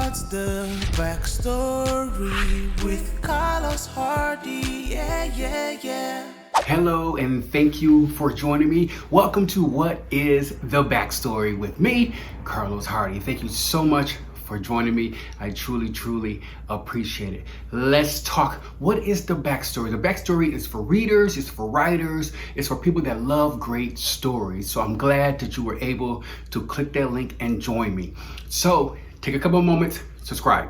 What's the backstory with Carlos Hardy? Yeah. Hello, and thank you for joining me. Welcome to What is the Backstory with me, Carlos Hardy. Thank you so much for joining me. I truly appreciate it. Let's talk. What is the backstory? The backstory is for readers, it's for writers, it's for people that love great stories. So I'm glad that you were able to click that link and join me. So take a couple of moments, subscribe.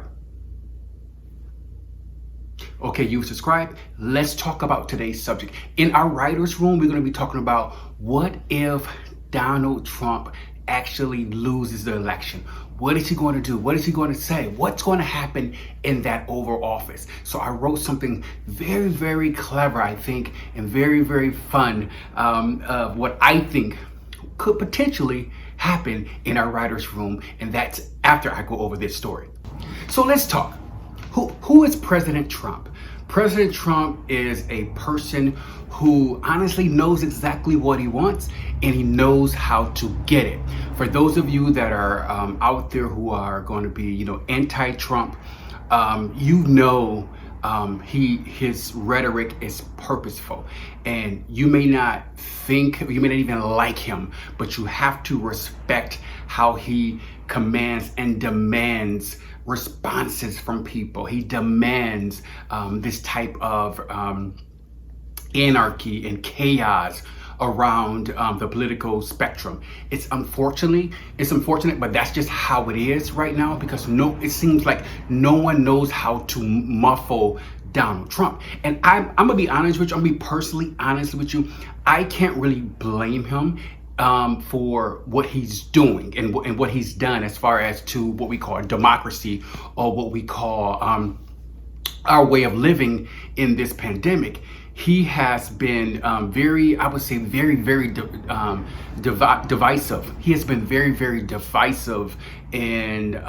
Okay, you subscribe. Let's talk about today's subject. In our writer's room, we're going to be talking about what if Donald Trump actually loses the election? What is he going to do? What is he going to say? What's going to happen in that Oval Office? So I wrote something very clever, I think, and very fun of what I think could potentially happen in our writer's room, and that's after I go over this story. So let's talk. Who is President Trump? President Trump is a person who honestly knows exactly what he wants, and he knows how to get it. For those of you that are out there who are going to be, anti-Trump, his rhetoric is purposeful, and you may not even like him, but you have to respect how he commands and demands responses from people. He demands this type of anarchy and chaos around the political spectrum. It's unfortunate, but that's just how it is right now, because it seems like no one knows how to muffle Donald Trump. And I'm gonna be honest with you, I'm gonna be personally honest with you, I can't really blame him for what he's doing and what he's done as far as to what we call democracy, or what we call our way of living in this pandemic. He has been very divisive. He has been very divisive in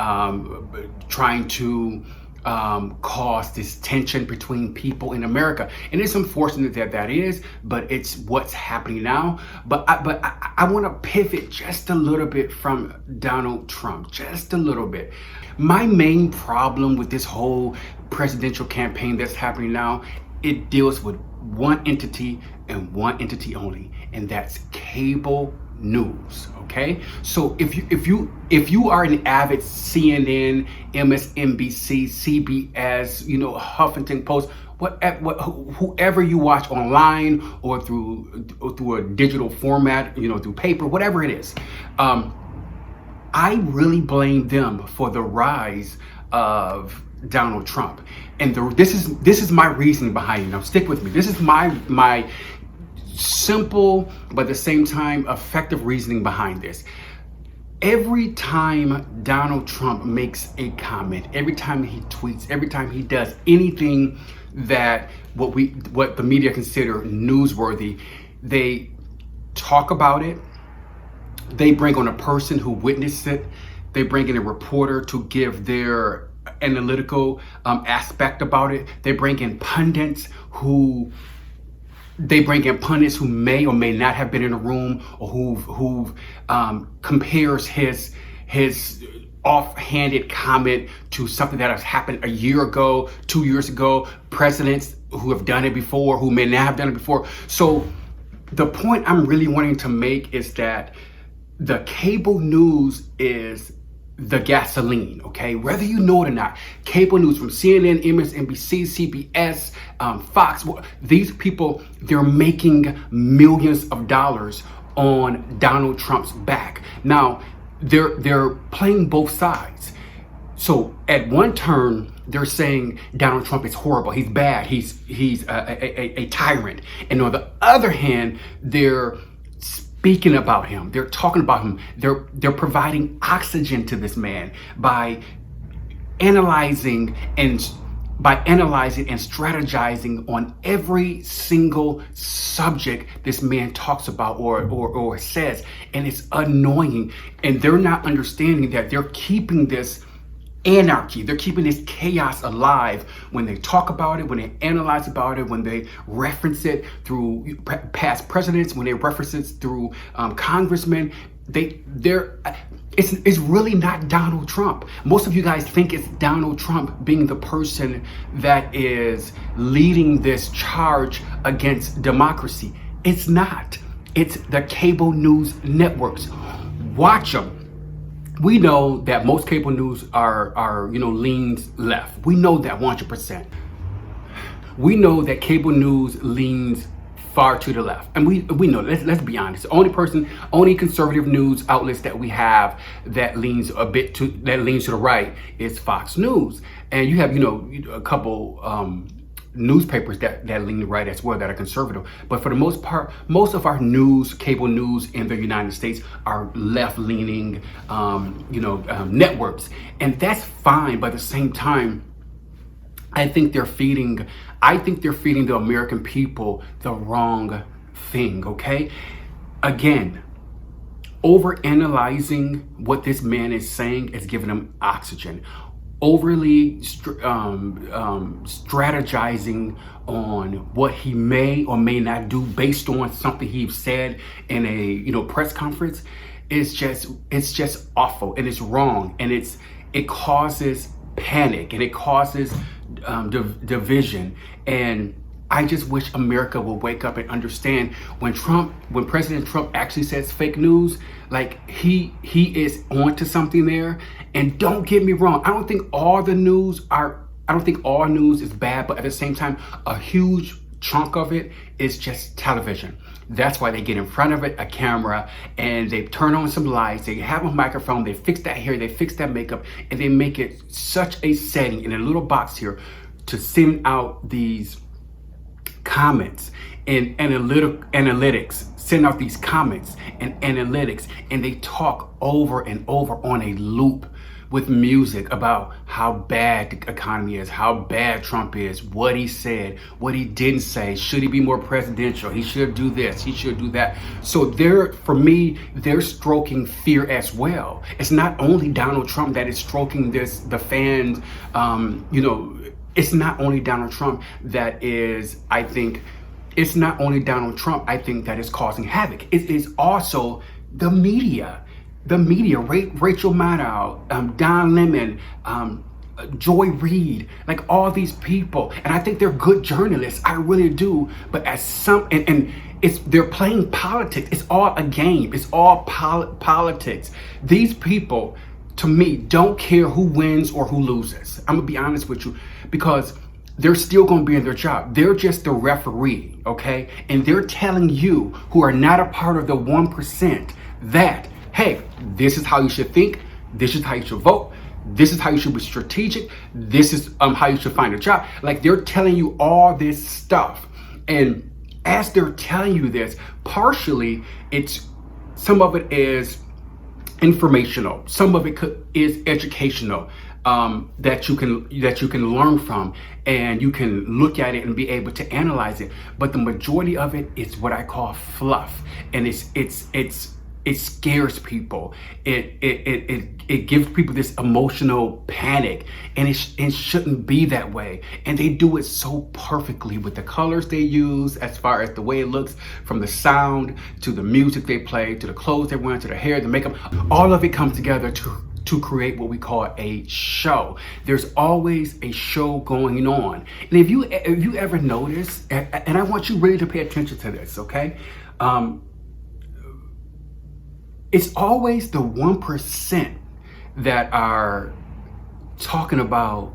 trying to cause this tension between people in America, and it's unfortunate that is, but it's what's happening now. But I want to pivot just a little bit from Donald Trump, just a little bit. My main problem with this whole presidential campaign that's happening now, it deals with one entity and one entity only, and that's cable news. Okay, so if you are an avid CNN, MSNBC, CBS, Huffington Post, whoever you watch online or through a digital format, through paper, whatever it is, I really blame them for the rise of Donald Trump. And this is my reasoning behind it. Now stick with me. This is my simple but at the same time effective reasoning behind this. Every time Donald Trump makes a comment, every time he tweets, every time he does anything that what the media consider newsworthy, they talk about it. They bring on a person who witnessed it. They bring in a reporter to give their analytical aspect about it. They bring in pundits who may or may not have been in the room, or who compares his offhanded comment to something that has happened a year ago, 2 years ago, presidents who have done it before, who may not have done it before. So the point I'm really wanting to make is that the cable news is the gasoline, okay? Whether you know it or not, cable news from CNN, MSNBC, CBS, Fox, these people, they're making millions of dollars on Donald Trump's back. Now, they're playing both sides. So at one turn, they're saying Donald Trump is horrible, he's bad, he's a tyrant. And on the other hand, they're speaking about him, they're talking about him, they're providing oxygen to this man by analyzing and strategizing on every single subject this man talks about or says. And it's annoying, and they're not understanding that they're keeping this anarchy, they're keeping this chaos alive when they talk about it, when they analyze about it, when they reference it through past presidents, when they reference it through congressmen. it's really not Donald Trump. Most of you guys think it's Donald Trump being the person that is leading this charge against democracy. It's not. It's the cable news networks. Watch them. We know that most cable news are leans left. We know that 100%. We know that cable news leans far to the left, and we know. Let's be honest. The only conservative news outlets that we have that leans to the right is Fox News, and you have a couple newspapers that lean to the right as well that are conservative. But for the most part, most of our cable news in the United States are left-leaning networks, and that's fine. But at the same time, I think they're feeding the American people the wrong thing, okay? Again, overanalyzing what this man is saying is giving him oxygen. Overly strategizing on what he may or may not do based on something he said in a press conference is just awful, and it's wrong, and it causes panic, and it causes division. And I just wish America would wake up and understand when President Trump actually says fake news, like he is onto something there. And don't get me wrong, I don't think all news is bad, but at the same time, a huge chunk of it is just television. That's why they get in front of a camera, and they turn on some lights, they have a microphone, they fix that hair, they fix that makeup, and they make it such a setting in a little box here to send out these comments and analytics, send out these comments and analytics, and they talk over and over on a loop with music about how bad the economy is, how bad Trump is, what he said, what he didn't say, should he be more presidential, he should do this, he should do that. So they're stroking fear as well. It's not only Donald Trump that is stroking the fans, it's not only Donald Trump that is, I think that is causing havoc. It is also the media. Rachel Maddow, Don Lemon, Joy Reid, like all these people, and I think they're good journalists. I really do. But they're playing politics. It's all a game. It's all politics. These people, to me, don't care who wins or who loses. I'm gonna be honest with you, because they're still gonna be in their job. They're just the referee, okay? And they're telling you, who are not a part of the 1%, that, hey, this is how you should think, this is how you should vote, this is how you should be strategic, this is how you should find a job. Like, they're telling you all this stuff. And as they're telling you this, partially some of it is informational, some of it is educational, that you can learn from, and you can look at it and be able to analyze it. But the majority of it is what I call fluff, and it scares people. It gives people this emotional panic, and it shouldn't be that way. And they do it so perfectly with the colors they use, as far as the way it looks, from the sound to the music they play, to the clothes they wear, to the hair, the makeup. All of it comes together to create what we call a show. There's always a show going on. And if you ever notice, and I want you really to pay attention to this, okay? It's always the 1% that are talking about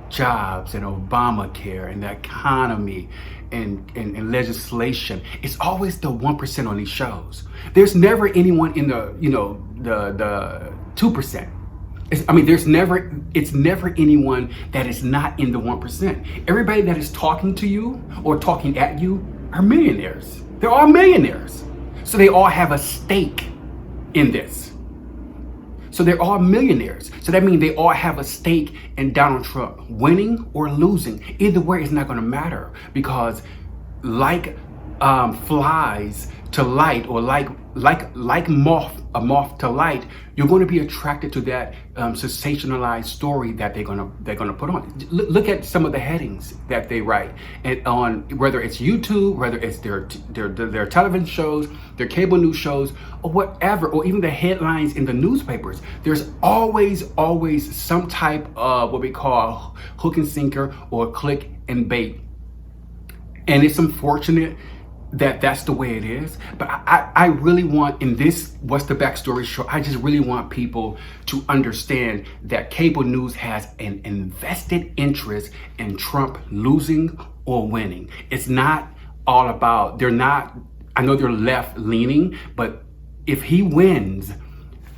jobs and Obamacare and the economy and legislation. It's always the 1% on these shows. There's never anyone in the 2%. It's never anyone that is not in the 1%. Everybody that is talking to you or talking at you are millionaires. They're all millionaires. So they all have a stake in this. So they're all millionaires. So that means they all have a stake in Donald Trump winning or losing. Either way, it's not going to matter, because like flies to light, or like a moth to light, you're going to be attracted to that sensationalized story that they're gonna put on. Look at some of the headings that they write, and on whether it's YouTube, whether it's their television shows, their cable news shows, or whatever, or even the headlines in the newspapers. There's always some type of what we call hook and sinker or click and bait, and it's unfortunate that that's the way it is. But I really want, in this What's the Backstory show, I just really want people to understand that cable news has an invested interest in Trump losing or winning. It's not all about, I know they're left leaning, but if he wins,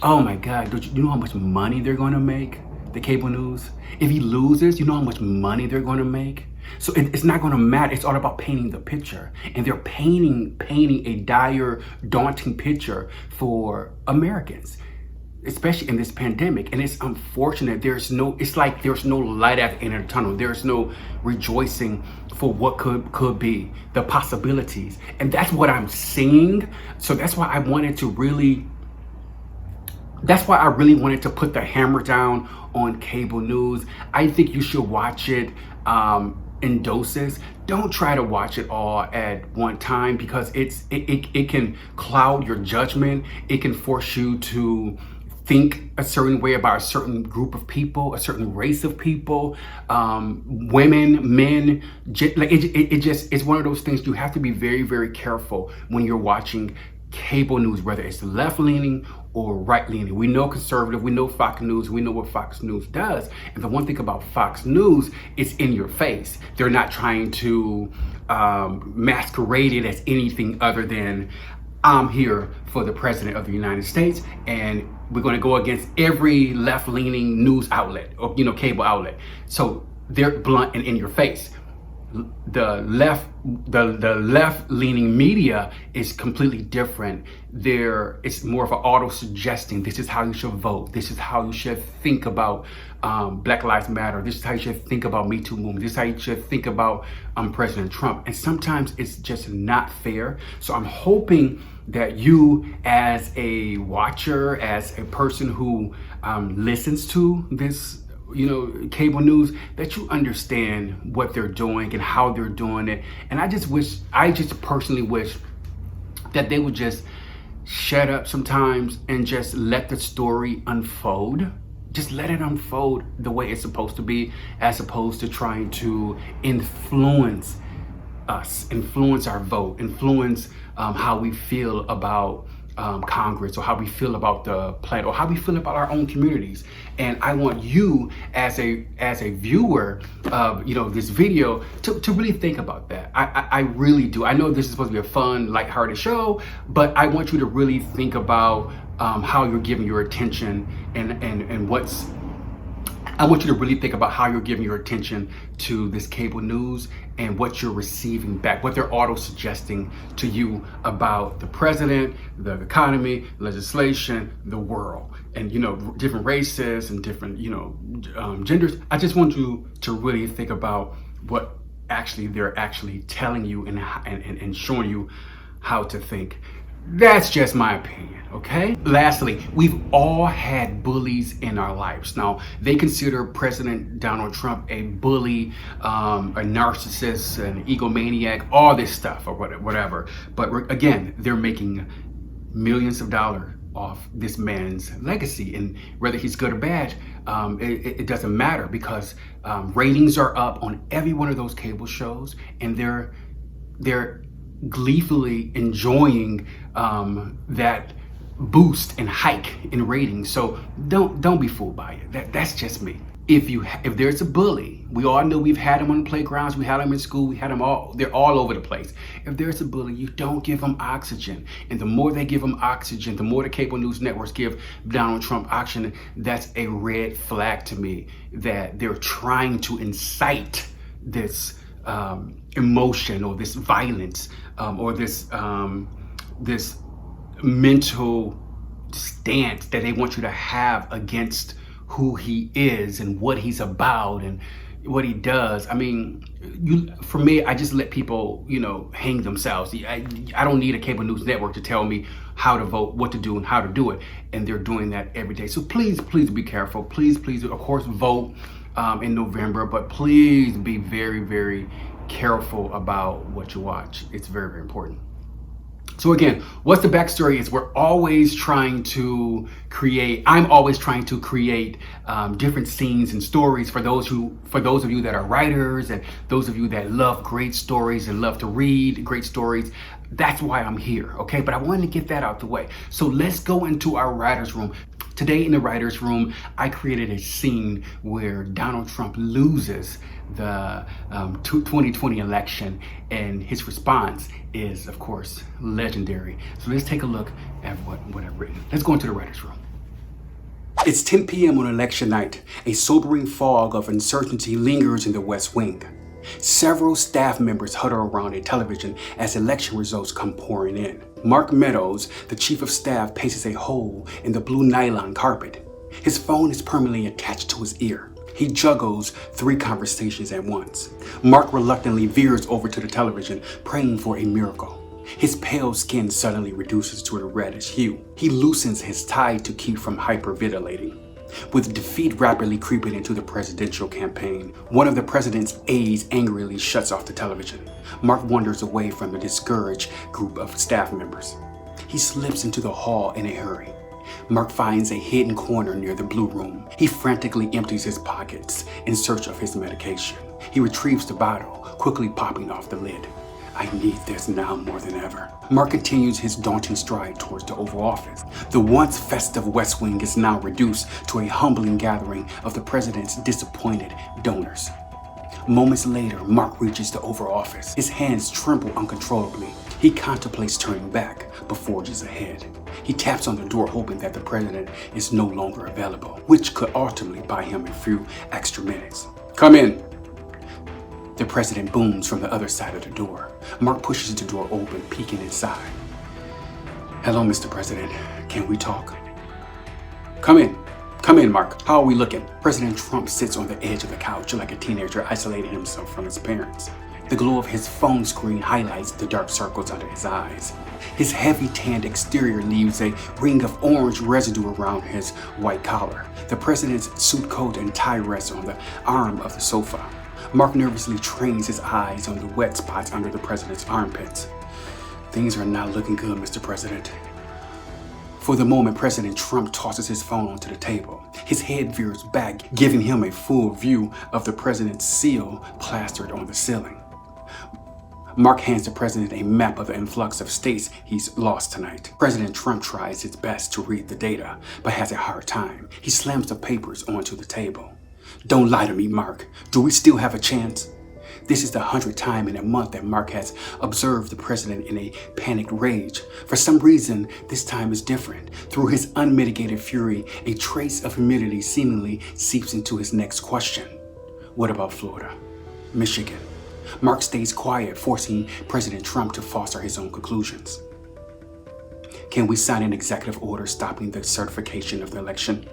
oh my God, do you know how much money they're going to make, the cable news? If he loses, you know how much money they're going to make? So it's not going to matter. It's all about painting the picture, and they're painting a dire, daunting picture for Americans, especially in this pandemic. And it's unfortunate. It's like there's no light at the end of the tunnel. There's no rejoicing for what could be, the possibilities, and that's what I'm seeing. So that's why I really wanted to put the hammer down on cable news. I think you should watch it in doses. Don't try to watch it all at one time, because it can cloud your judgment. It can force you to think a certain way about a certain group of people, a certain race of people, women, men. It's one of those things. You have to be very, very careful when you're watching cable news, whether it's left leaning or right leaning. We know conservative, we know Fox News, we know what Fox News does. And the one thing about Fox News, it's in your face. They're not trying to masquerade it as anything other than, I'm here for the president of the United States, and we're going to go against every left leaning news outlet or cable outlet. So they're blunt and in your face. The left leaning media is completely different. It's more of an auto suggesting, this is how you should vote, this is how you should think about Black Lives Matter, this is how you should think about Me Too movement, this is how you should think about President Trump. And sometimes it's just not fair. So I'm hoping that you, as a watcher, as a person who listens to this cable news, that you understand what they're doing and how they're doing it. And I just personally wish that they would just shut up sometimes and just let the story unfold. Just let it unfold the way it's supposed to be, as opposed to trying to influence us, influence our vote, influence how we feel about Congress, or how we feel about the planet, or how we feel about our own communities. And I want you, as a viewer of this video, to really think about that. I really do. I know this is supposed to be a fun, lighthearted show, but I want you to really think about how you're giving your attention, and I want you to really think about how you're giving your attention to this cable news and what you're receiving back, what they're auto-suggesting to you about the president, the economy, legislation, the world, and different races and different genders. I just want you to really think about what they're actually telling you and showing you how to think. That's just my opinion, okay? Lastly, we've all had bullies in our lives. Now, they consider President Donald Trump a bully, a narcissist, an egomaniac, all this stuff, or whatever. But again, they're making millions of dollars off this man's legacy, and whether he's good or bad, it doesn't matter, because ratings are up on every one of those cable shows, and they're gleefully enjoying that boost and hike in ratings. So don't be fooled by it. That's just me. If there's a bully, we all know we've had them on the playgrounds, we had them in school, we had them all. They're all over the place. If there's a bully, you don't give them oxygen. And the more they give them oxygen, the more the cable news networks give Donald Trump oxygen. That's a red flag to me, that they're trying to incite this emotion, or this violence, or this mental stance that they want you to have against who he is and what he's about, and what he does, I mean, for me, I just let people, hang themselves. I don't need a cable news network to tell me how to vote, what to do, and how to do it. And they're doing that every day. So please, please be careful. Please, please, of course, vote in November, but please be very, very careful about what you watch. It's very, very important. So again, what's the backstory is I'm always trying to create different scenes and stories for those of you that are writers and those of you that love great stories and love to read great stories. That's why I'm here, okay? But I wanted to get that out the way. So let's go into our writer's room. Today in the writer's room, I created a scene where Donald Trump loses the 2020 election, and his response is, of course, legendary. So let's take a look at what I've written. Let's go into the writer's room. It's 10 p.m. on election night. A sobering fog of uncertainty lingers in the West Wing. Several staff members huddle around a television as election results come pouring in. Mark Meadows, the chief of staff, paces a hole in the blue nylon carpet. His phone is permanently attached to his ear. He juggles 3 conversations at once. Mark reluctantly veers over to the television, praying for a miracle. His pale skin suddenly reduces to a reddish hue. He loosens his tie to keep from hyperventilating. With defeat rapidly creeping into the presidential campaign, one of the president's aides angrily shuts off the television. Mark wanders away from the discouraged group of staff members. He slips into the hall in a hurry. Mark finds a hidden corner near the blue room. He frantically empties his pockets in search of his medication. He retrieves the bottle, quickly popping off the lid. I need this now more than ever. Mark continues his daunting stride towards the Oval Office. The once festive West Wing is now reduced to a humbling gathering of the president's disappointed donors. Moments later, Mark reaches the Oval Office. His hands tremble uncontrollably. He contemplates turning back, but forges ahead. He taps on the door, hoping that the president is no longer available, which could ultimately buy him a few extra minutes. Come in. The president booms from the other side of the door. Mark pushes the door open, peeking inside. Hello, Mr. President. Can we talk? Come in. Come in, Mark. How are we looking? President Trump sits on the edge of the couch like a teenager isolating himself from his parents. The glow of his phone screen highlights the dark circles under his eyes. His heavy tanned exterior leaves a ring of orange residue around his white collar. The president's suit coat and tie rest on the arm of the sofa. Mark nervously trains his eyes on the wet spots under the president's armpits. Things are not looking good, Mr. President. For the moment, President Trump tosses his phone onto the table. His head veers back, giving him a full view of the president's seal plastered on the ceiling. Mark hands the president a map of the influx of states he's lost tonight. President Trump tries his best to read the data, but has a hard time. He slams the papers onto the table. Don't lie to me, Mark. Do we still have a chance? This is the 100th time in a month that Mark has observed the president in a panicked rage. For some reason, this time is different. Through his unmitigated fury, a trace of humility seemingly seeps into his next question. What about Florida? Michigan? Mark stays quiet, forcing President Trump to foster his own conclusions. Can we sign an executive order stopping the certification of the election?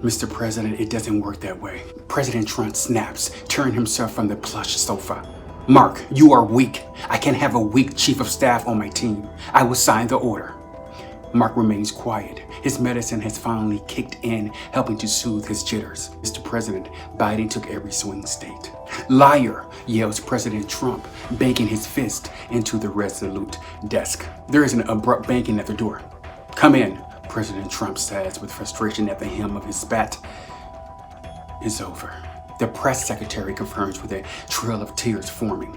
Mr. President, it doesn't work that way. President Trump snaps, tearing himself from the plush sofa. Mark, you are weak. I can't have a weak chief of staff on my team. I will sign the order. Mark remains quiet. His medicine has finally kicked in, helping to soothe his jitters. Mr. President, Biden took every swing state. Liar, yells President Trump, banking his fist into the resolute desk. There is an abrupt banging at the door. Come in, President Trump says with frustration at the hem of his spat. It's over. The press secretary confirms with a trail of tears forming.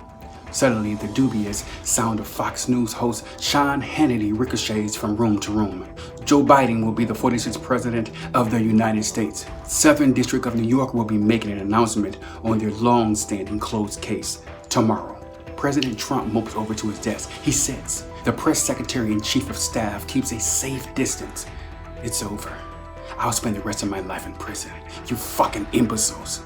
Suddenly, the dubious sound of Fox News host Sean Hannity ricochets from room to room. Joe Biden will be the 46th president of the United States. Southern District of New York will be making an announcement on their long-standing closed case tomorrow. President Trump mopes over to his desk. He sits. The press secretary and chief of staff keeps a safe distance. It's over. I'll spend the rest of my life in prison. You fucking imbeciles,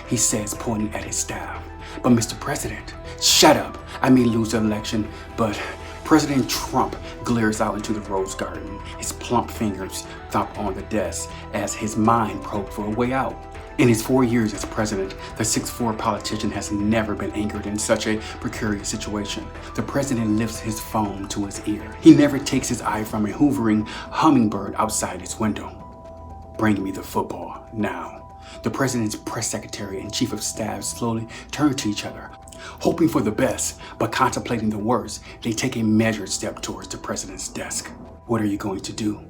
he says, pointing at his staff. But Mr. President, shut up. I may lose the election, but President Trump glares out into the rose garden. His plump fingers thump on the desk as his mind probes for a way out. In his 4 years as president, the 6'4" politician has never been anchored in such a precarious situation. The president lifts his phone to his ear. He never takes his eye from a hovering hummingbird outside his window. Bring me the football now. The president's press secretary and chief of staff slowly turn to each other, hoping for the best, but contemplating the worst. They take a measured step towards the president's desk. What are you going to do?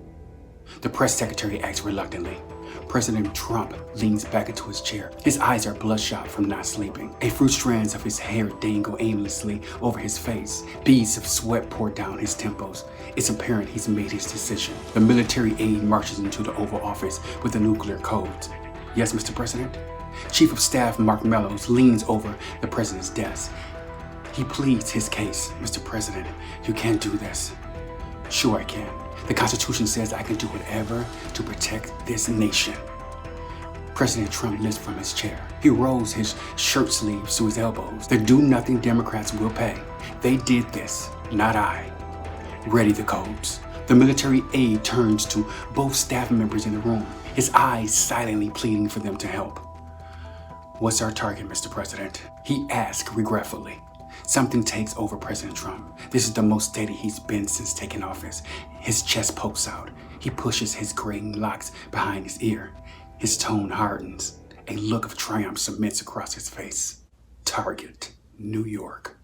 The press secretary asks reluctantly. President Trump leans back into his chair. His eyes are bloodshot from not sleeping. A few strands of his hair dangle aimlessly over his face. Beads of sweat pour down his temples. It's apparent he's made his decision. The military aide marches into the Oval Office with the nuclear codes. Yes, Mr. President? Chief of Staff Mark Mellows leans over the president's desk. He pleads his case. Mr. President, you can't do this. Sure I can. The Constitution says I can do whatever to protect this nation. President Trump lifts from his chair. He rolls his shirt sleeves to his elbows. The do-nothing Democrats will pay. They did this, not I. Ready the codes. The military aide turns to both staff members in the room, his eyes silently pleading for them to help. What's our target, Mr. President? He asks regretfully. Something takes over President Trump. This is the most steady he's been since taking office. His chest pokes out. He pushes his graying locks behind his ear. His tone hardens. A look of triumph submits across his face. Target, New York.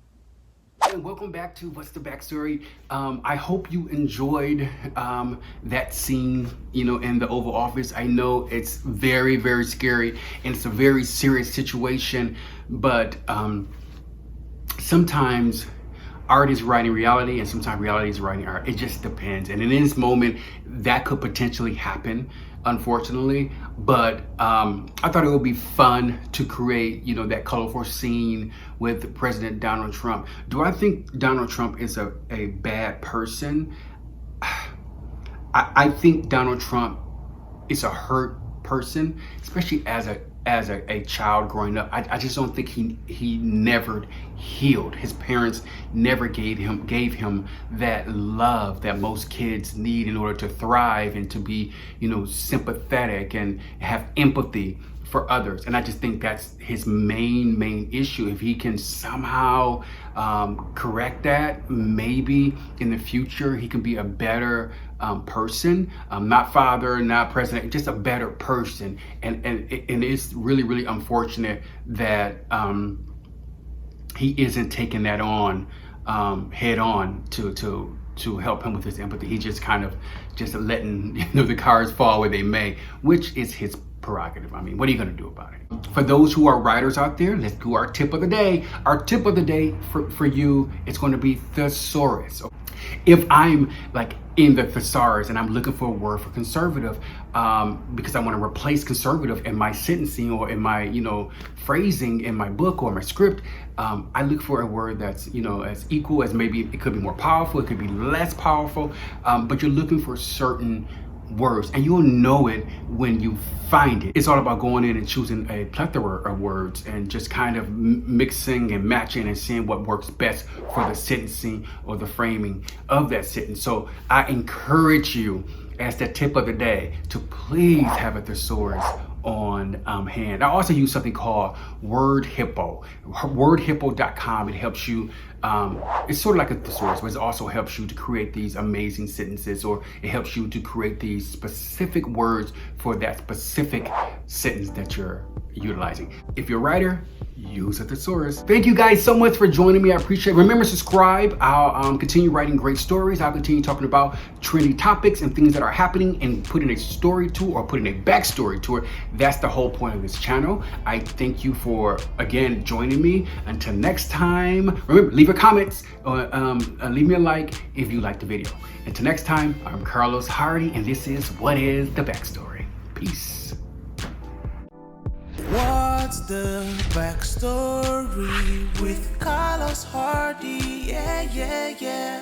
And welcome back to What's the Backstory. I hope you enjoyed that scene, in the Oval Office. I know it's very, very scary and it's a very serious situation, but sometimes art is writing reality and sometimes reality is writing art. It just depends. And in this moment, that could potentially happen, unfortunately. But I thought it would be fun to create, that colorful scene with President Donald Trump. Do I think Donald Trump is a bad person? I think Donald Trump is a hurt person, especially as a child growing up. I just don't think he never healed. His parents never gave him that love that most kids need in order to thrive and to be, sympathetic and have empathy for others. And I just think that's his main issue. If he can somehow correct that, maybe in the future he can be a better person, not father, not president, just a better person. And it's really unfortunate that he isn't taking that on head on to help him with his empathy. He just kind of just letting the cards fall where they may, which is his prerogative. I mean, what are you going to do about it? For those who are writers out there, let's do our tip of the day. Our tip of the day for you is going to be thesaurus. If I'm like in the thesaurus and I'm looking for a word for conservative, because I want to replace conservative in my sentencing or in my, phrasing in my book or my script, I look for a word that's, as equal as, maybe it could be more powerful, it could be less powerful, but you're looking for certain words and you'll know it when you find it. It's all about going in and choosing a plethora of words and just kind of mixing and matching and seeing what works best for the sentencing or the framing of that sentence. So I encourage you, as the tip of the day, to please have a thesaurus on hand. I also use something called Word Hippo. Wordhippo.com. It helps you, it's sort of like a thesaurus, but it also helps you to create these amazing sentences, or it helps you to create these specific words for that specific sentence that you're utilizing. If you're a writer, use a thesaurus. Thank you guys so much for joining me. I appreciate it. Remember, subscribe. I'll continue writing great stories. I'll continue talking about trendy topics and things that are happening and putting a story to, or putting a backstory to it. That's the whole point of this channel. I thank you for, again, joining me. Until next time, remember, leave your comments, leave me a like if you liked the video. Until next time, I'm Carlos Hardy, and this is What is the Backstory. Peace. What's the backstory with Carlos Hardy? Yeah.